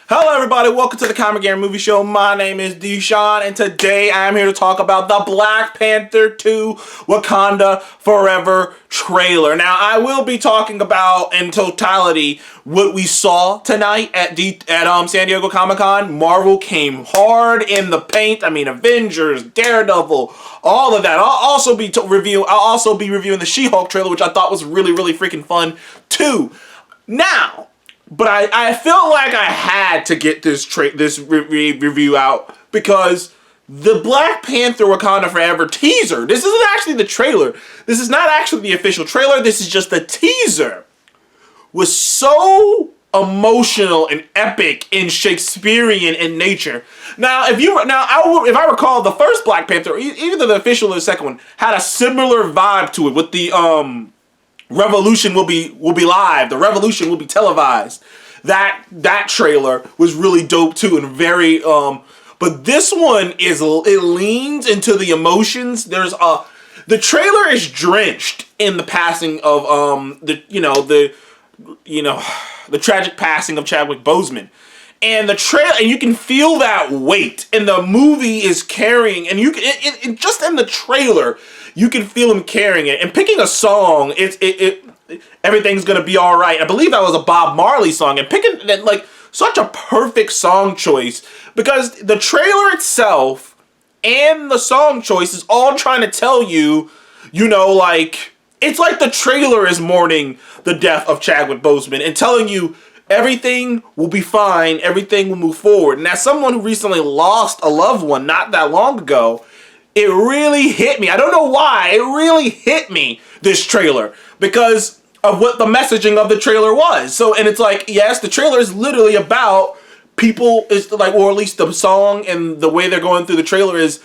Hello everybody, welcome to the Comic Game Movie Show. My name is Deshaun, and today I am here to talk about the Black Panther 2 Wakanda Forever trailer. Now, I will be talking about, in totality, what we saw tonight at San Diego Comic-Con. Marvel came hard in the paint. I mean, Avengers, Daredevil, all of that. I'll also be reviewing the She-Hulk trailer, which I thought was really, really freaking fun, too. Now, but I felt like I had to get this review out because the Black Panther Wakanda Forever teaser, this isn't actually the trailer. This is not actually the official trailer. This is just the teaser. Was so emotional and epic and Shakespearean in nature. Now, if I recall, the first Black Panther, either the official or the second one, had a similar vibe to it with the Revolution will be live. The Revolution will be televised. That trailer was really dope too, and very but this one it leans into the emotions. The trailer is drenched in the passing of the tragic passing of Chadwick Boseman. And and you can feel that weight, and the movie is carrying, and just in the trailer, you can feel him carrying it. And picking a song, everything's gonna be all right. I believe that was a Bob Marley song, and picking like such a perfect song choice because the trailer itself and the song choice is all trying to tell you, like it's like the trailer is mourning the death of Chadwick Boseman and telling you everything will be fine, everything will move forward. And as someone who recently lost a loved one not that long ago, it really hit me. I don't know why. It really hit me, this trailer, because of what the messaging of the trailer was. And it's like, yes, the trailer is literally about people, or at least the song and the way they're going through the trailer is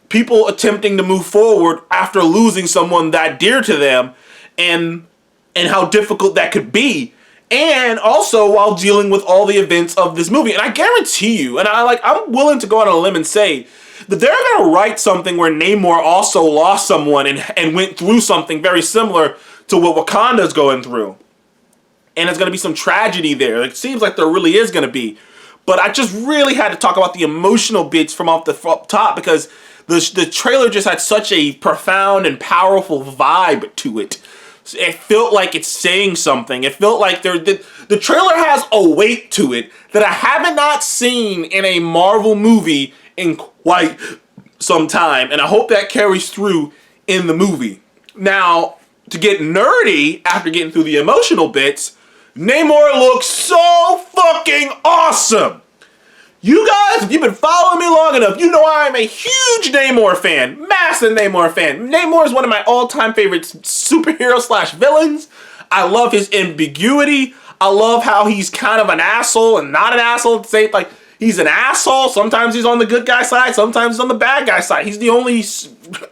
people attempting to move forward after losing someone that dear to them, and how difficult that could be. And also while dealing with all the events of this movie. And I guarantee you, and I'm willing to go on a limb and say that they're going to write something where Namor also lost someone and went through something very similar to what Wakanda's going through. And there's going to be some tragedy there. It seems like there really is going to be. But I just really had to talk about the emotional bits from off the top because the trailer just had such a profound and powerful vibe to it. It felt like it's saying something. It felt like the trailer has a weight to it that I haven't not seen in a Marvel movie in quite some time. And I hope that carries through in the movie. Now, to get nerdy after getting through the emotional bits, Namor looks so fucking awesome. You guys, if you've been following me long enough, you know I am a huge Namor fan. Massive Namor fan. Namor is one of my all-time favorite superhero/villains. I love his ambiguity. I love how he's kind of an asshole and not an asshole at the same time. Like, he's an asshole. Sometimes he's on the good guy side. Sometimes he's on the bad guy side. He's the only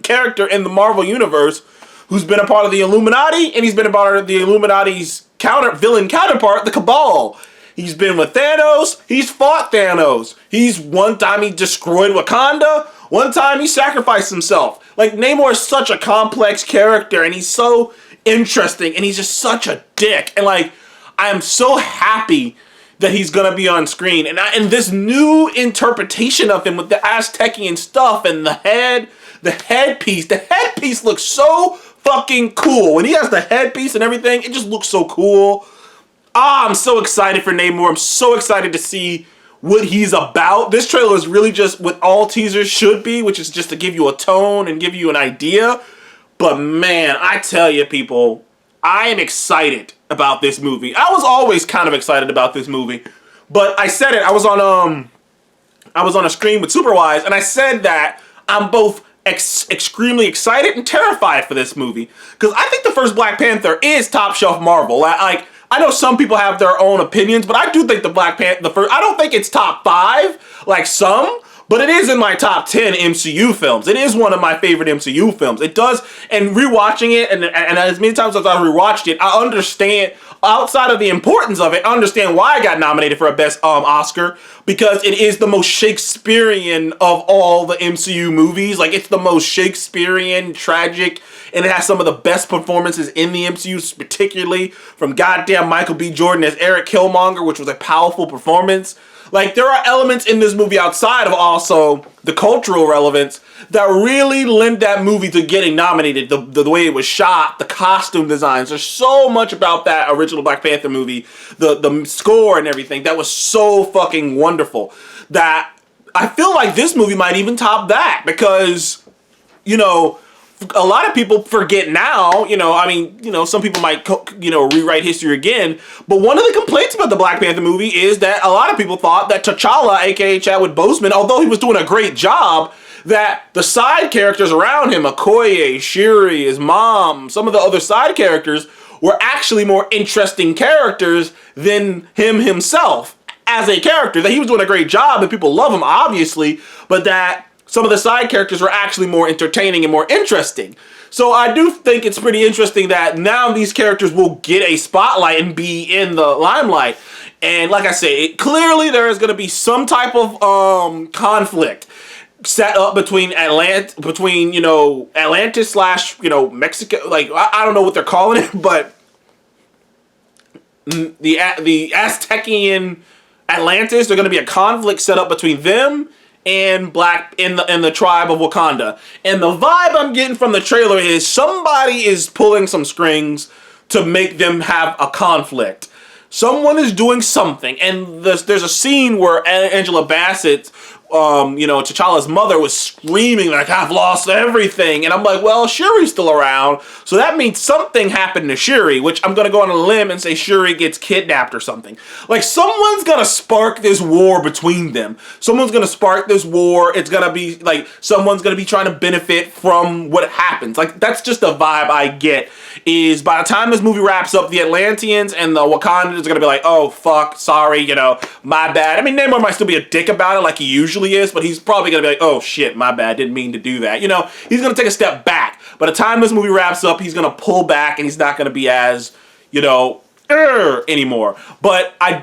character in the Marvel Universe who's been a part of the Illuminati, and he's been a part of the Illuminati's villain counterpart, the Cabal. He's been with Thanos. He's fought Thanos. One time he destroyed Wakanda. One time he sacrificed himself. Like, Namor is such a complex character, and he's so interesting, and he's just such a dick. And I am so happy that he's gonna be on screen. And this new interpretation of him with the Aztecian stuff and the headpiece. The headpiece looks so fucking cool. When he has the headpiece and everything, it just looks so cool. I'm so excited for Namor. I'm so excited to see what he's about. This trailer is really just what all teasers should be, which is just to give you a tone and give you an idea. But man, I tell you people, I am excited about this movie. I was always kind of excited about this movie, but I said it. I was on a screen with Superwise, and I said that I'm both extremely excited and terrified for this movie because I think the first Black Panther is top shelf Marvel. I know some people have their own opinions, but I do think the Black Panther, I don't think it's top 5 like some, but it is in my top 10 MCU films. It is one of my favorite MCU films. It does, and rewatching it, and as many times as I rewatched it, I outside of the importance of it, I understand why I got nominated for a Best Oscar, because it is the most Shakespearean of all the MCU movies. Like, it's the most Shakespearean, tragic, and it has some of the best performances in the MCU, particularly from goddamn Michael B. Jordan as Eric Killmonger, which was a powerful performance. Like, there are elements in this movie outside of also the cultural relevance that really lend that movie to getting nominated. The way it was shot, the costume designs. There's so much about that original Black Panther movie, the score and everything that was so fucking wonderful that I feel like this movie might even top that, because, you know, a lot of people forget now, some people might, rewrite history again, but one of the complaints about the Black Panther movie is that a lot of people thought that T'Challa, aka Chadwick Boseman, although he was doing a great job, that the side characters around him, Okoye, Shuri, his mom, some of the other side characters, were actually more interesting characters than him himself as a character, that he was doing a great job and people love him, obviously, but that some of the side characters were actually more entertaining and more interesting. So I do think it's pretty interesting that now these characters will get a spotlight and be in the limelight. And like I say, clearly there is going to be some type of conflict set up between Atlantis slash, Mexico. Like, I don't know what they're calling it, but the Aztecian Atlantis, there's going to be a conflict set up between them and the tribe of Wakanda. And the vibe I'm getting from the trailer is somebody is pulling some strings to make them have a conflict. Someone is doing something, and there's a scene where Angela Bassett, T'Challa's mother, was screaming like, "I've lost everything," and I'm like, well, Shuri's still around, so that means something happened to Shuri, which I'm gonna go on a limb and say Shuri gets kidnapped or something. Like, someone's gonna spark this war between them. Someone's gonna spark this war. It's gonna be like someone's gonna be trying to benefit from what happens. Like, that's just the vibe I get. Is by the time this movie wraps up, the Atlanteans and the Wakandans are gonna be like, "Oh fuck, sorry, my bad." I mean, Namor might still be a dick about it like he usually is, but he's probably gonna be like, "Oh shit, my bad, didn't mean to do that." He's gonna take a step back. By the time this movie wraps up, he's gonna pull back and he's not gonna be as, anymore. But I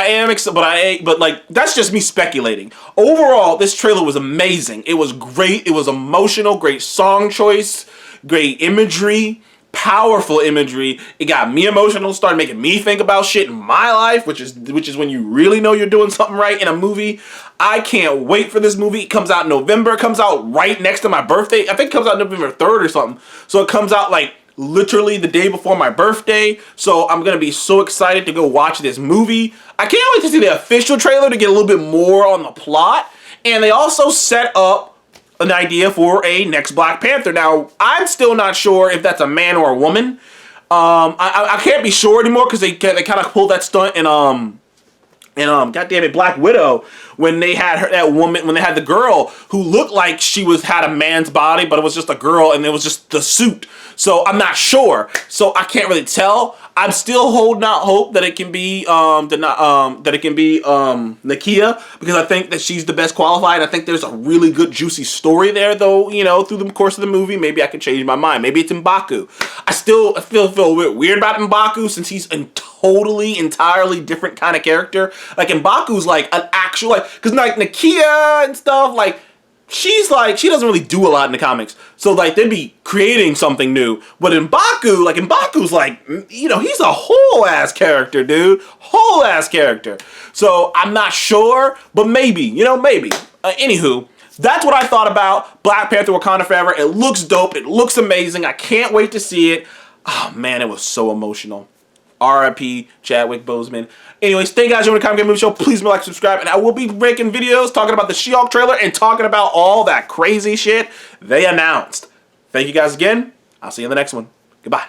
am excited, but like, that's just me speculating. Overall, this trailer was amazing. It was great. It was emotional, great song choice, great imagery. Powerful imagery. It got me emotional, started making me think about shit in my life, which is when you really know you're doing something right in a movie. I can't wait for this movie. It comes out in November. It comes out right next to my birthday. I think it comes out November 3rd or something. So it comes out like literally the day before my birthday. So I'm going to be so excited to go watch this movie. I can't wait to see the official trailer to get a little bit more on the plot. And they also set up an idea for a next Black Panther. Now, I'm still not sure if that's a man or a woman. I can't be sure anymore because they kind of pulled that stunt in goddamn it, Black Widow, when they had when they had the girl who looked like she had a man's body, but it was just a girl and it was just the suit. So I'm not sure. So I can't really tell. I'm still holding out hope that it can be Nakia, because I think that she's the best qualified. I think there's a really good juicy story there, though. Through the course of the movie, maybe I can change my mind. Maybe it's M'Baku. I feel a bit weird about M'Baku since he's a totally entirely different kind of character. Like, M'Baku's like an actual because like Nakia and stuff, like, she doesn't really do a lot in the comics. So, like, they'd be creating something new. But M'Baku's like, he's a whole-ass character, dude. Whole-ass character. So, I'm not sure, but maybe, maybe. Anywho, that's what I thought about Black Panther Wakanda Forever. It looks dope. It looks amazing. I can't wait to see it. Oh, man, it was so emotional. R.I.P. Chadwick Boseman. Anyways, thank you guys for joining the Comic Game Movie Show. Please like, subscribe, and I will be making videos talking about the She-Hulk trailer and talking about all that crazy shit they announced. Thank you guys again. I'll see you in the next one. Goodbye.